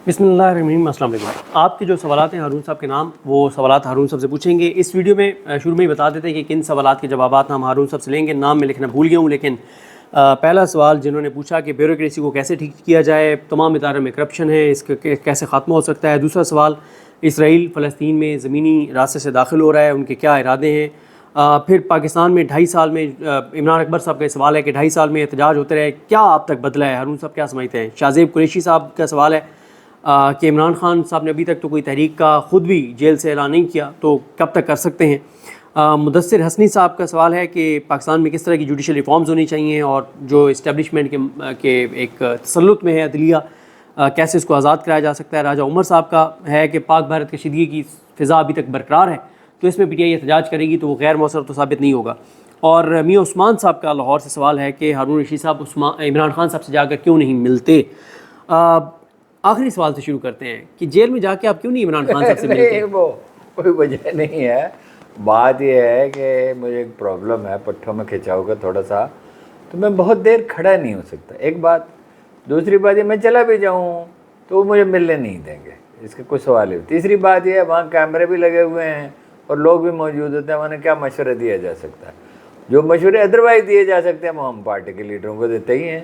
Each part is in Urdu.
بسم اللہ الرحمن الرحیم۔ السلام علیکم۔ آپ کے جو سوالات ہیں ہارون صاحب کے نام، وہ سوالات ہارون صاحب سے پوچھیں گے۔ اس ویڈیو میں شروع میں ہی بتا دیتے ہیں کہ کن سوالات کے جوابات ہم ہارون صاحب سے لیں گے۔ نام میں لکھنا بھول گیا ہوں، لیکن پہلا سوال جنہوں نے پوچھا کہ بیوروکریسی کو کیسے ٹھیک کیا جائے، تمام اداروں میں کرپشن ہے، اس کا کیسے خاتمہ ہو سکتا ہے۔ دوسرا سوال، اسرائیل فلسطین میں زمینی راستے سے داخل ہو رہا ہے، ان کے کیا ارادے ہیں۔ پھر پاکستان میں 2.5 سال میں عمران اکبر صاحب کا سوال ہے کہ 2.5 سال میں احتجاج ہوتے رہے، کیا آپ تک بدلا ہے؟ ہارون صاحب کیا سمجھتے ہیں؟ شاہزیب قریشی صاحب کا سوال ہے کہ عمران خان صاحب نے ابھی تک تو کوئی تحریک کا خود بھی جیل سے اعلان نہیں کیا، تو کب تک کر سکتے ہیں؟ مدثر حسنی صاحب کا سوال ہے کہ پاکستان میں کس طرح کی جوڈیشل ریفارمز ہونی چاہیے، اور جو اسٹیبلشمنٹ کے ایک تسلط میں ہے عدلیہ، کیسے اس کو آزاد کرایا جا سکتا ہے۔ راجہ عمر صاحب کا ہے کہ پاک بھارت کشیدگی کی فضا ابھی تک برقرار ہے، تو اس میں پی ٹی آئی احتجاج کرے گی تو وہ غیر مؤثر تو ثابت نہیں ہوگا۔ اور میاں عثمان صاحب کا لاہور سے سوال ہے کہ ہارون رشید صاحب عمران خان صاحب سے جا کر کیوں نہیں ملتے۔ آخری سوال سے شروع کرتے ہیں کہ جیل میں جا کے آپ کیوں نہیں عمران خان صاحب سے ملتے؟ وہ کوئی وجہ نہیں ہے، بات یہ ہے کہ مجھے ایک پرابلم ہے پٹھوں میں کھچاؤ کا تھوڑا سا، تو میں بہت دیر کھڑا نہیں ہو سکتا، ایک بات۔ دوسری بات یہ میں چلا بھی جاؤں تو وہ مجھے ملنے نہیں دیں گے، اس کا کوئی سوال نہیں۔ تیسری بات یہ ہے وہاں کیمرے بھی لگے ہوئے ہیں اور لوگ بھی موجود ہوتے ہیں، وہاں کیا مشورہ دیا جا سکتا ہے؟ جو مشورے ادروائز دیے جا سکتے ہیں وہ ہم پارٹی کے لیڈروں کو دیتے ہی ہیں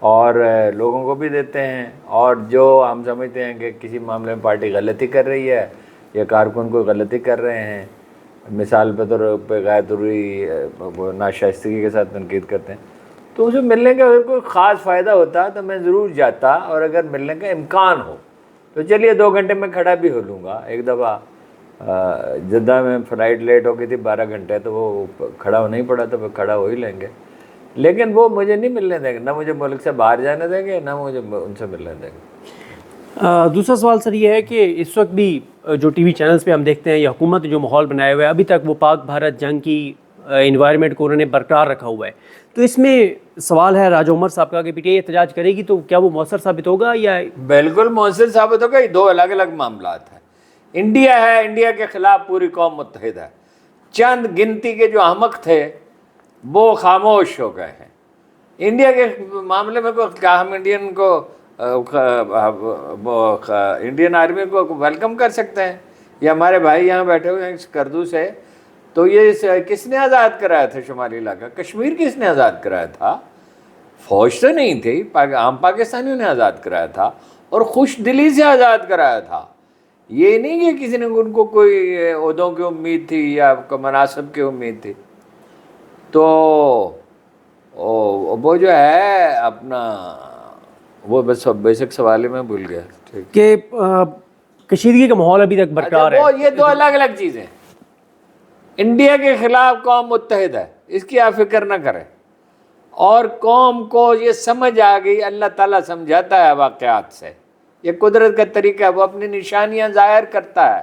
اور لوگوں کو بھی دیتے ہیں، اور جو ہم سمجھتے ہیں کہ کسی معاملے میں پارٹی غلطی کر رہی ہے یا کارکن کوئی غلطی کر رہے ہیں، مثال کے طور پہ غیر ضروری ناشائستگی کے ساتھ تنقید کرتے ہیں، تو اسے ملنے کا اگر کوئی خاص فائدہ ہوتا تو میں ضرور جاتا، اور اگر ملنے کا امکان ہو تو چلیے 2 گھنٹے میں کھڑا بھی ہو لوں گا۔ ایک دفعہ جدہ میں فلائٹ لیٹ ہو گئی تھی 12 گھنٹے، تو وہ کھڑا ہونا ہی پڑا، تو کھڑا ہو ہی لیں گے، لیکن وہ مجھے نہیں ملنے دیں گے، نہ مجھے ملک سے باہر جانے دیں گے، نہ مجھے ان سے ملنے دیں گے۔ دوسرا سوال سر یہ ہے کہ اس وقت بھی جو ٹی وی چینلز پہ ہم دیکھتے ہیں، یہ حکومت جو ماحول بنایا ہوا ہے، ابھی تک وہ پاک بھارت جنگ کی انوائرمنٹ کو انہوں نے برقرار رکھا ہوا ہے، تو اس میں سوال ہے راجہ عمر صاحب کا کہ پی ٹی آئی احتجاج کرے گی تو کیا وہ مؤثر ثابت ہوگا یا؟ بالکل مؤثر ثابت ہوگا۔ یہ 2 الگ الگ معاملات ہیں۔ انڈیا ہے، انڈیا کے خلاف پوری قوم متحد ہے، چند گنتی کے جو احمق تھے وہ خاموش ہو گئے ہیں۔ انڈیا کے معاملے میں کیا ہم انڈین آرمی کو ویلکم کر سکتے ہیں؟ یہ ہمارے بھائی یہاں بیٹھے ہوئے ہیں اس کردو سے، تو یہ کس نے آزاد کرایا تھا شمالی علاقہ کشمیر؟ کس نے آزاد کرایا تھا؟ فوج تو نہیں تھی، عام پاکستانیوں نے آزاد کرایا تھا، اور خوش دلی سے آزاد کرایا تھا۔ یہ نہیں کہ کسی نے ان کو کوئی عہدوں کی امید تھی یا مناصب کی امید تھی۔ تو وہ جو ہے اپنا وہ بس بیسک سوال ہی میں بھول گیا کہ کشیدگی کا ماحول ابھی تک برقرار ہے۔ یہ 2 الگ الگ چیزیں۔ انڈیا کے خلاف قوم متحد ہے، اس کی آپ فکر نہ کریں، اور قوم کو یہ سمجھ آ گئی، اللہ تعالیٰ سمجھاتا ہے واقعات سے، یہ قدرت کا طریقہ ہے، وہ اپنی نشانیاں ظاہر کرتا ہے۔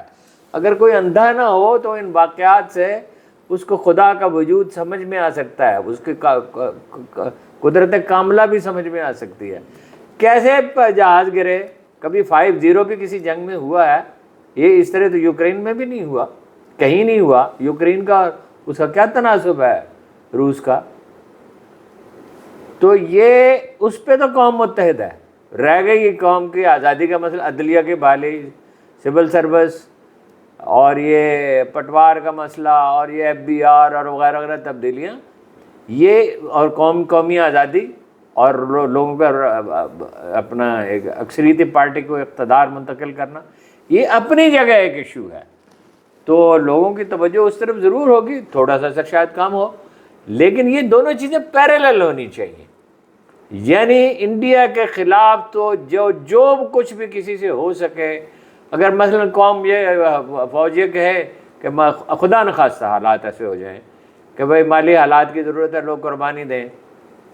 اگر کوئی اندھا نہ ہو تو ان واقعات سے اس کو خدا کا وجود سمجھ میں آ سکتا ہے، اس کی قدرت کاملہ بھی سمجھ میں آ سکتی ہے۔ کیسے جہاز گرے؟ کبھی 5-0 بھی کسی جنگ میں ہوا ہے؟ یہ اس طرح تو یوکرین میں بھی نہیں ہوا، کہیں نہیں ہوا۔ یوکرین کا اس کا کیا تناسب ہے روس کا؟ تو یہ اس پہ تو قوم متحد ہے۔ رہ گئی قوم کی آزادی کا مسئلہ، عدلیہ کی بحالی، سول سروس، اور یہ پٹوار کا مسئلہ، اور یہ FBR اور وغیرہ وغیرہ تبدیلیاں، یہ اور قومی آزادی اور لوگوں کا اپنا ایک اکثریتی پارٹی کو اقتدار منتقل کرنا، یہ اپنی جگہ ایک ایشو ہے، تو لوگوں کی توجہ اس طرف ضرور ہوگی، تھوڑا سا شاید کام ہو، لیکن یہ دونوں چیزیں پیریلل ہونی چاہیے۔ یعنی انڈیا کے خلاف تو جو کچھ بھی کسی سے ہو سکے، اگر مثلا قوم یہ فوج یہ کہے کہ خدا نخواستہ حالات ایسے ہو جائیں کہ بھائی مالی حالات کی ضرورت ہے، لوگ قربانی دیں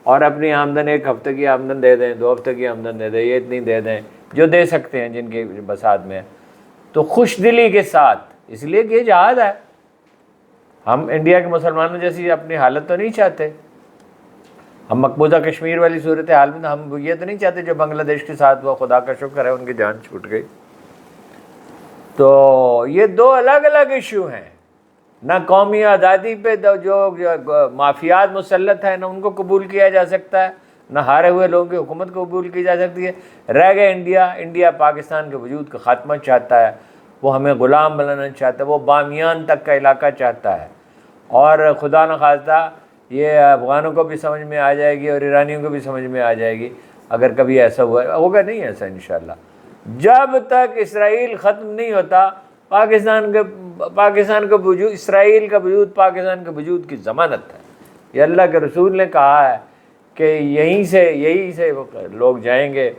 اور اپنی آمدن 1 ہفتے کی آمدن دے دیں، 2 ہفتے کی آمدن دے دیں، یہ اتنی دے دیں جو دے سکتے ہیں جن کی بساط میں، تو خوش دلی کے ساتھ، اس لیے کہ یہ جہاد ہے۔ ہم انڈیا کے مسلمانوں جیسی اپنی حالت تو نہیں چاہتے، ہم مقبوضہ کشمیر والی صورتحال میں ہم یہ تو نہیں چاہتے جو بنگلہ دیش کے ساتھ ہوا، خدا کا شکر ہے ان کی جان چھوٹ گئی۔ تو یہ 2 الگ الگ ایشو ہیں، نہ قومی آزادی پہ جو مافیات مسلط ہیں نہ ان کو قبول کیا جا سکتا ہے، نہ ہارے ہوئے لوگوں کی حکومت کو قبول کی جا سکتی ہے۔ رہ گئے انڈیا پاکستان کے وجود کا خاتمہ چاہتا ہے، وہ ہمیں غلام بنانا چاہتا ہے، وہ بامیان تک کا علاقہ چاہتا ہے، اور خدا نخواستہ یہ افغانوں کو بھی سمجھ میں آ جائے گی اور ایرانیوں کو بھی سمجھ میں آ جائے گی اگر کبھی ایسا ہوگا نہیں ایسا انشاءاللہ۔ جب تک اسرائیل ختم نہیں ہوتا پاکستان کا وجود، اسرائیل کا وجود پاکستان کے وجود کی ضمانت ہے۔ یہ اللہ کے رسول نے کہا ہے کہ یہیں سے لوگ جائیں گے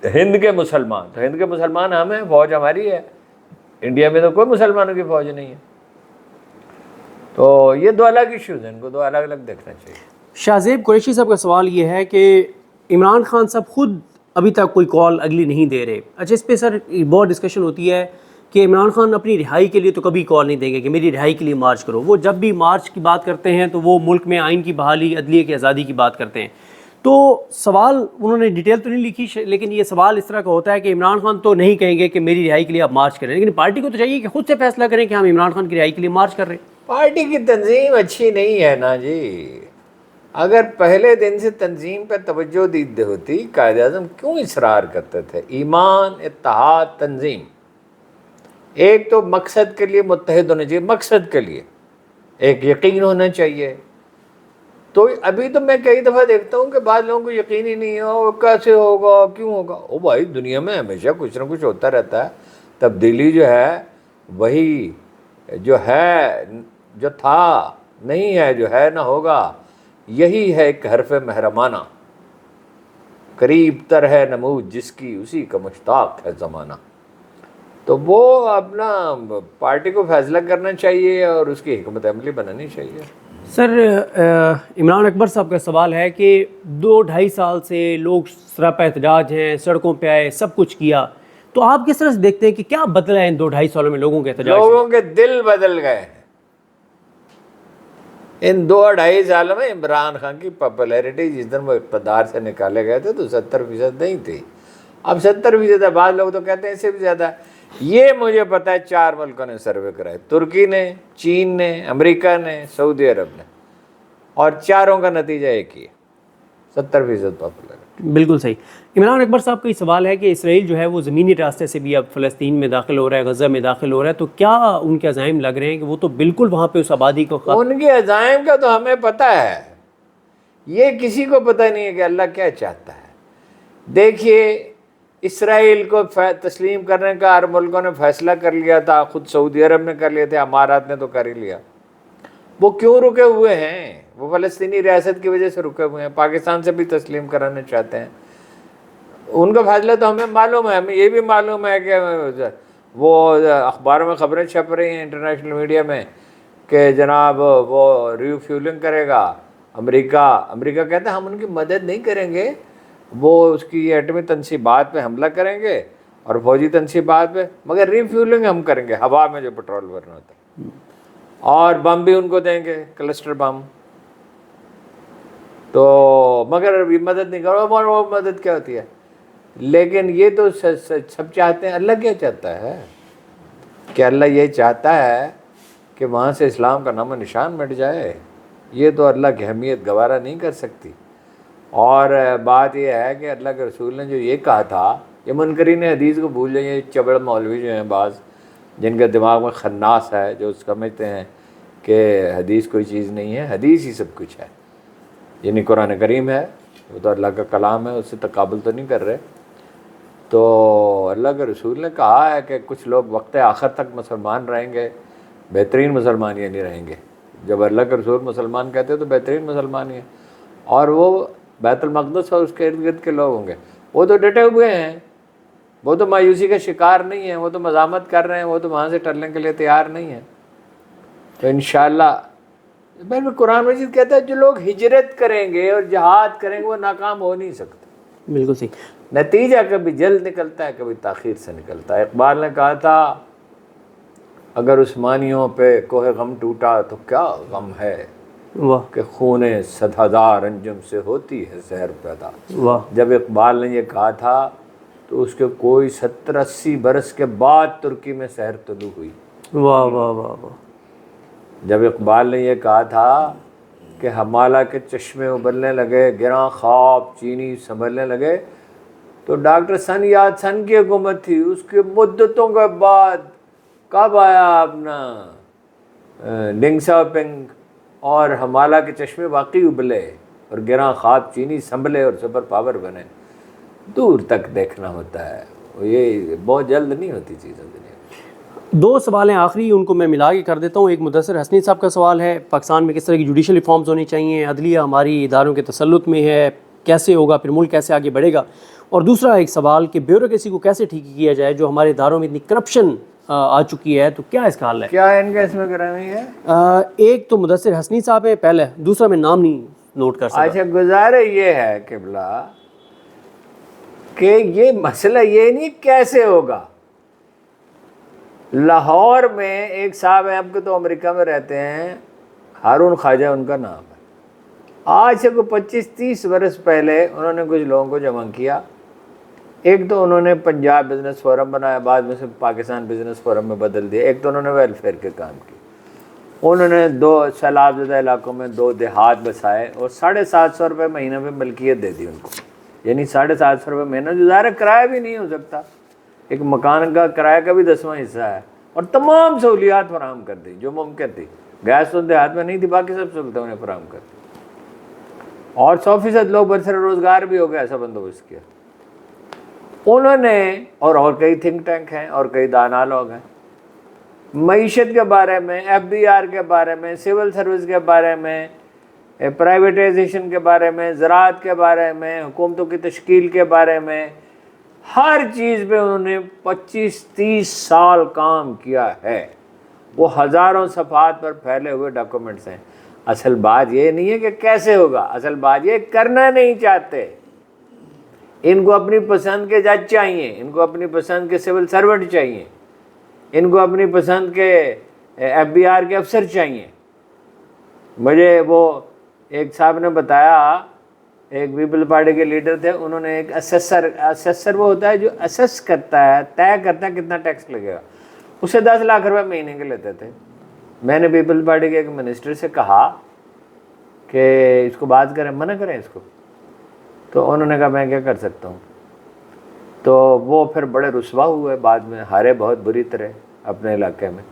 ہند کے مسلمان، تو ہند کے مسلمان ہم ہیں، فوج ہماری ہے، انڈیا میں تو کوئی مسلمانوں کی فوج نہیں ہے۔ تو یہ دو الگ ایشوز ہیں، ان کو دو الگ الگ دیکھنا چاہیے۔ شاہ زیب قریشی صاحب کا سوال یہ ہے کہ عمران خان صاحب خود ابھی تک کوئی کال اگلی نہیں دے رہے۔ اچھا، اس پہ سر بہت ڈسکشن ہوتی ہے کہ عمران خان اپنی رہائی کے لیے تو کبھی کال نہیں دیں گے کہ میری رہائی کے لیے مارچ کرو۔ وہ جب بھی مارچ کی بات کرتے ہیں تو وہ ملک میں آئین کی بحالی، عدلیہ کی آزادی کی بات کرتے ہیں۔ تو سوال انہوں نے ڈیٹیل تو نہیں لکھی، لیکن یہ سوال اس طرح کا ہوتا ہے کہ عمران خان تو نہیں کہیں گے کہ میری رہائی کے لیے آپ مارچ کریں، لیکن پارٹی کو تو چاہیے کہ خود سے فیصلہ کریں کہ ہم عمران خان کی رہائی کے لیے مارچ کر رہے ہیں۔ پارٹی کی تنظیم اچھی نہیں ہے نا جی۔ اگر پہلے دن سے تنظیم پہ توجہ دی ہوتی، قائد اعظم کیوں اصرار کرتے تھے؟ ایمان، اتحاد، تنظیم، ایک تو مقصد کے لیے متحد ہونا چاہیے، مقصد کے لیے ایک یقین ہونا چاہیے۔ تو ابھی تو میں کئی دفعہ دیکھتا ہوں کہ بعض لوگوں کو یقین ہی نہیں ہو، کیسے ہوگا، کیوں ہوگا۔ او بھائی، دنیا میں ہمیشہ کچھ نہ کچھ ہوتا رہتا ہے۔ تبدیلی جو ہے وہی جو ہے، جو تھا نہیں ہے، جو ہے نہ ہوگا، یہی ہے ایک حرف محرمانہ، قریب تر ہے نمود جس کی اسی کا مشتاق ہے زمانہ۔ تو وہ اپنا پارٹی کو فیصلہ کرنا چاہیے اور اس کی حکمت عملی بنانی چاہیے۔ سر عمران اکبر صاحب کا سوال ہے کہ 2-2.5 سال سے لوگ سراپا احتجاج ہیں، سڑکوں پہ آئے، سب کچھ کیا، تو آپ کس طرح سے دیکھتے ہیں کہ کیا بدلا ہے ان 2-2.5 سالوں میں لوگوں کے احتجاج سے؟ لوگوں کے دل بدل گئے ہیں۔ ان 2-2.5 سالوں میں عمران خان کی پاپولیرٹی جس دن وہ اقتدار سے نکالے گئے تھے تو 70% نہیں تھی، اب 70% ہے۔ بعض لوگ تو کہتے ہیں اس سے بھی زیادہ ہے۔ یہ مجھے پتا ہے 4 ملکوں نے سروے کرائے، ترکی نے، چین نے، امریکہ نے، سعودی عرب نے، اور چاروں کا نتیجہ ایک ہی ہے، 70% پاپولیرٹی۔ بالکل صحیح۔ عمران اکبر صاحب کا یہ سوال ہے کہ اسرائیل جو ہے وہ زمینی راستے سے بھی اب فلسطین میں داخل ہو رہا ہے، غزہ میں داخل ہو رہا ہے، تو کیا ان کے عزائم لگ رہے ہیں کہ وہ تو بالکل وہاں پہ اس آبادی کو ان کے عزائم کا تو ہمیں پتہ ہے، یہ کسی کو پتہ نہیں ہے کہ اللہ کیا چاہتا ہے۔ دیکھیے، اسرائیل کو تسلیم کرنے کا ہر ملکوں نے فیصلہ کر لیا تھا، خود سعودی عرب نے کر لیا تھا، امارات نے تو کر ہی لیا۔ وہ کیوں رکے ہوئے ہیں؟ وہ فلسطینی ریاست کی وجہ سے رکے ہوئے ہیں، پاکستان سے بھی تسلیم کرانا چاہتے ہیں۔ ان کا فیصلہ تو ہمیں معلوم ہے، ہمیں یہ بھی معلوم ہے کہ وہ اخباروں میں خبریں چھپ رہی ہیں، انٹرنیشنل میڈیا میں، کہ جناب وہ ری فیولنگ کرے گا امریکہ کہتا ہے ہم ان کی مدد نہیں کریں گے، وہ اس کی ایٹمی تنصیبات پہ حملہ کریں گے اور فوجی تنصیبات پہ، مگر ری فیولنگ ہم کریں گے، ہوا میں جو پٹرول بھرنا ہوتا ہے، اور بم بھی ان کو دیں گے، کلسٹر بم۔ تو مگر مدد نہیں کرو، وہ مدد کیا ہوتی ہے؟ لیکن یہ تو سب چاہتے ہیں۔ اللہ کیا چاہتا ہے؟ کہ اللہ یہ چاہتا ہے کہ وہاں سے اسلام کا نام و نشان مٹ جائے؟ یہ تو اللہ کی اہمیت گوارا نہیں کر سکتی۔ اور بات یہ ہے کہ اللہ کے رسول نے جو یہ کہا تھا، یہ منکرین حدیث کو بھول جائیں، یہ چبڑ مولوی جو ہیں بعض، جن کے دماغ میں خناس ہے، جو سمجھتے ہیں کہ حدیث کوئی چیز نہیں ہے، حدیث ہی سب کچھ ہے، یعنی قرآن کریم ہے، وہ تو اللہ کا کلام ہے، اس سے تقابل تو نہیں کر رہے۔ تو اللہ کے رسول نے کہا ہے کہ کچھ لوگ وقت آخر تک مسلمان رہیں گے، بہترین مسلمان یہ نہیں رہیں گے۔ جب اللہ کے رسول مسلمان کہتے ہیں تو بہترین مسلمان ہی ہیں، اور وہ بیت المقدس اور اس کے ارد گرد کے لوگ ہوں گے، وہ تو ڈٹے ہوئے ہیں، وہ تو مایوسی کا شکار نہیں ہیں، وہ تو مزاحمت کر رہے ہیں، وہ تو وہاں سے ٹلنے کے لیے تیار نہیں ہیں۔ تو انشاءاللہ قرآن مجید کہتا ہے جو لوگ ہجرت کریں گے اور جہاد کریں گے وہ ناکام ہو نہیں سکتے۔ بالکل صحیح۔ نتیجہ کبھی جلد نکلتا ہے، کبھی تاخیر سے نکلتا ہے۔ اقبال نے کہا تھا اگر عثمانیوں پہ کوہ غم ٹوٹا تو کیا غم ہے، واہ کہ خون 100,000 انجم سے ہوتی ہے زہر پیدا۔ واہ۔ جب اقبال نے یہ کہا تھا تو اس کے کوئی 70-80 برس کے بعد ترکی میں سحر طلوع ہوئی۔ واہ واہ واہ واہ۔ جب اقبال نے یہ کہا تھا کہ ہمالہ کے چشمے ابلنے لگے، گراں خواب چینی سنبھلنے لگے، تو ڈاکٹر سن یات سن کی حکومت تھی، اس کے مدتوں کے بعد کب آیا اپنا ڈنگ سیاؤپنگ، اور ہمالہ کے چشمے واقعی ابلے اور گراں خواب چینی سنبھلے اور سپر پاور بنے۔ دور تک دیکھنا ہوتا ہے، یہ بہت جلد نہیں ہوتی چیزیں دنیا میں۔ 2 سوال ہیں آخری، ان کو میں ملا کے کر دیتا ہوں۔ ایک مدثر حسنی صاحب کا سوال ہے، پاکستان میں کس طرح کی جوڈیشل ریفارمز ہونی چاہیے، عدلیہ ہماری اداروں کے تسلط میں ہے، کیسے ہوگا، پھر ملک کیسے آگے بڑھے گا؟ اور دوسرا ایک سوال کہ بیوروکریسی کو کیسے ٹھیک کیا جائے، جو ہمارے اداروں میں اتنی کرپشن آ چکی ہے، تو کیا اس کا حل ہے؟ کیا ان کا اس میں کرامی ہے؟ ایک تو مدثر حسنی صاحب ہے پہلے، دوسرا میں نام نہیں نوٹ کر سکتا۔ اچھا، گزارے یہ ہے قبلہ کہ یہ مسئلہ یہ نہیں کیسے ہوگا۔ لاہور میں ایک صاحب ہیں، اب کے تو امریکہ میں رہتے ہیں، ہارون خواجہ ان کا نام ہے۔ آج سے کوئی 25-30 برس پہلے انہوں نے کچھ لوگوں کو جمع کیا۔ ایک تو انہوں نے پنجاب بزنس فورم بنایا، بعد میں سے پاکستان بزنس فورم میں بدل دیا۔ ایک تو انہوں نے ویلفیئر کے کام کی، انہوں نے 2 سیلاب زدہ علاقوں میں 2 دیہات بسائے اور 750 روپے مہینہ پہ ملکیت دے دی ان کو، یعنی 750 روپے مہینہ، جو ظاہر کرایہ بھی نہیں ہو سکتا، ایک مکان کا کرایہ کا بھی 10واں حصہ ہے، اور تمام سہولیات فراہم کر دی جو ممکن تھی۔ گیس تو دیہات میں نہیں تھی، باقی سب سہولتیں انہیں فراہم کر دی، اور 100% لوگ برسر روزگار بھی ہو گیا، ایسا بندوبست کیا انہوں نے۔ اور کئی تھنک ٹینک ہیں اور کئی دانا لوگ ہیں، معیشت کے بارے میں، FBR کے بارے میں، سول سروس کے بارے میں، پرائیویٹائزیشن کے بارے میں، زراعت کے بارے میں، حکومتوں کی تشکیل کے بارے میں، ہر چیز پہ انہوں نے 25-30 سال کام کیا ہے۔ وہ ہزاروں صفحات پر پھیلے ہوئے ڈاکومنٹس ہیں۔ اصل بات یہ نہیں ہے کہ کیسے ہوگا، اصل بات یہ کرنا نہیں چاہتے۔ ان کو اپنی پسند کے جج چاہیے، ان کو اپنی پسند کے سول سرونٹ چاہیے، ان کو اپنی پسند کے FBR کے افسر چاہیے۔ مجھے وہ ایک صاحب نے بتایا، ایک پیپل پارٹی کے لیڈر تھے، انہوں نے ایک اسیسر وہ ہوتا ہے جو اسیس کرتا ہے، طے کرتا ہے کتنا ٹیکس لگے گا، اسے 10 لاکھ روپے مہینے کے لیتے تھے۔ میں نے پیپل پارٹی کے ایک منسٹر سے کہا کہ اس کو بات کریں، منع کریں اس کو، تو انہوں نے کہا میں کیا کر سکتا ہوں۔ تو وہ پھر بڑے رسوا ہوئے، بعد میں ہارے بہت بری طرح اپنے علاقے میں۔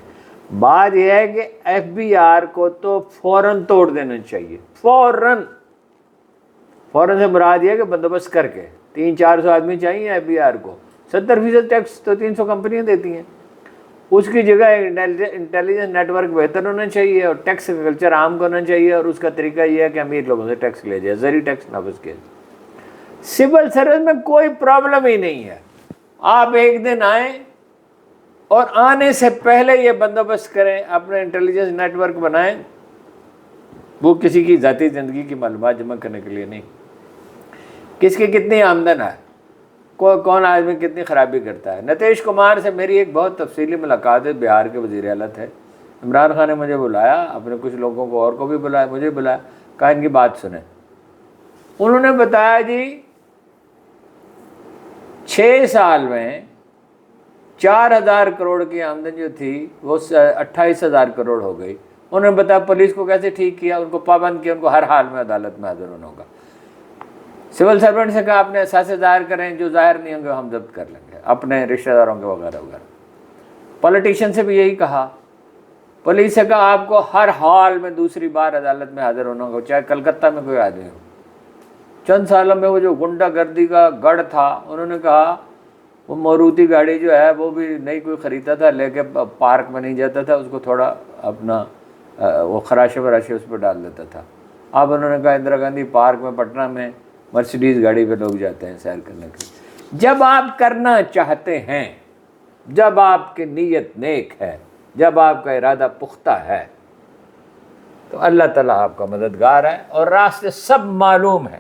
بات یہ ہے کہ FBR کو تو فوراً توڑ دینا چاہیے، فوراً سے مراد یہ ہے کہ بندوبست کر کے 300-400 آدمی چاہیے FBR کو، 70% ٹیکس تو 300 کمپنیاں دیتی ہیں، اس کی جگہ انٹیلیجنس نیٹ ورک بہتر ہونا چاہیے، اور ٹیکس کا کلچر عام کرنا چاہیے، اور اس کا طریقہ یہ ہے کہ امیر لوگوں سے ٹیکس لے جائے، زری ٹیکس نافذ کیا جائے۔ سول سروس میں کوئی پرابلم ہی نہیں ہے، آپ ایک دن آئیں اور آنے سے پہلے یہ بندوبست کریں، اپنے انٹیلیجنس نیٹ ورک بنائیں۔ وہ کسی کی ذاتی زندگی کی معلومات جمع کرنے کے لیے نہیں، کس کی کتنی آمدن ہے، کون آدمی کتنی خرابی کرتا ہے۔ نتیش کمار سے میری ایک بہت تفصیلی ملاقات ہے، بہار کے وزیر اعلیٰ تھے، عمران خان نے مجھے بلایا، اپنے کچھ لوگوں کو اور کو بھی بلایا، مجھے بلایا، کہا ان کی بات سنیں۔ انہوں نے بتایا جی 6 سال میں 4000 کروڑ کی آمدن جو تھی وہ 28,000 کروڑ ہو گئی۔ انہوں نے بتایا پولیس کو کیسے ٹھیک کیا، ان کو پابند کیا، ان کو ہر حال میں عدالت میں حاضر ہونا ہوگا۔ سول سرونٹ سے کہا اپنے اثاثے ظاہر کریں، جو ظاہر نہیں ہوں گے ہم ضبط کر لیں گے، اپنے رشتہ داروں کے وغیرہ وغیرہ۔ پولیٹیشین سے بھی یہی کہا، پولیس سے کہا آپ کو ہر حال میں دوسری بار عدالت میں حاضر ہونا ہوگا، چاہے کلکتہ میں کوئی آدمی ہو۔ چند سالوں میں وہ جو غنڈہ گردی کا گڑھ تھا، انہوں نے کہا وہ موروتی گاڑی جو ہے وہ بھی نہیں کوئی خریدتا تھا، لے کے پارک میں نہیں جاتا تھا، اس کو تھوڑا اپنا وہ خراشے وراشے اس پہ ڈال دیتا تھا۔ اب انہوں نے کہا اندرا گاندھی پارک میں پٹنہ میں مرسیڈیز گاڑی پہ لوگ جاتے ہیں سیر کرنے کے لیے۔ جب آپ کرنا چاہتے ہیں، جب آپ کی نیت نیک ہے، جب آپ کا ارادہ پختہ ہے، تو اللہ تعالیٰ آپ کا مددگار ہے، اور راستے سب معلوم ہیں۔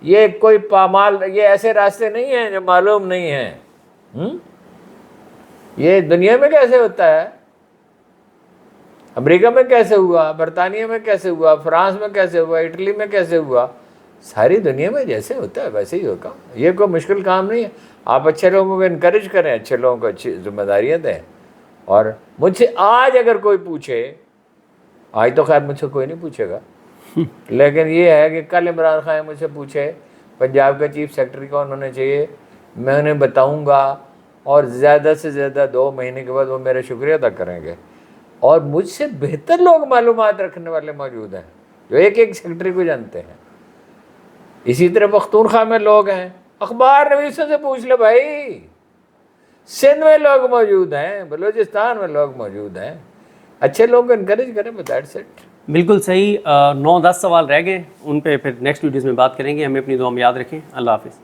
یہ کوئی پامال، یہ ایسے راستے نہیں ہیں جو معلوم نہیں ہیں۔ یہ دنیا میں کیسے ہوتا ہے، امریکہ میں کیسے ہوا، برطانیہ میں کیسے ہوا، فرانس میں کیسے ہوا، اٹلی میں کیسے ہوا، ساری دنیا میں جیسے ہوتا ہے ویسے ہی ہوگا۔ یہ کوئی مشکل کام نہیں ہے۔ آپ اچھے لوگوں کو انکریج کریں، اچھے لوگوں کو اچھی ذمہ داریاں دیں۔ اور مجھ سے آج اگر کوئی پوچھے، آج تو خیر مجھ سے کوئی نہیں پوچھے گا، لیکن یہ ہے کہ کل عمران خان مجھ سے پوچھے پنجاب کا چیف سیکرٹری کون ہونا چاہیے، میں انہیں بتاؤں گا اور زیادہ سے زیادہ 2 مہینے کے بعد وہ میرا شکریہ ادا کریں گے. اور مجھ سے بہتر لوگ معلومات رکھنے والے موجود ہیں جو ایک ایک سیکرٹری کو جانتے ہیں. اسی طرح پختونخوا میں لوگ ہیں، اخبار نویسوں سے پوچھ لو بھائی. سندھ میں لوگ موجود ہیں، بلوچستان میں لوگ موجود ہیں. اچھے لوگ کو انکریج کریں. That's it. بالکل صحیح. 9-10 سوال رہ گئے، ان پہ پھر نیکسٹ ویڈیوز میں بات کریں گے. ہمیں اپنی دعا میں یاد رکھیں. اللہ حافظ.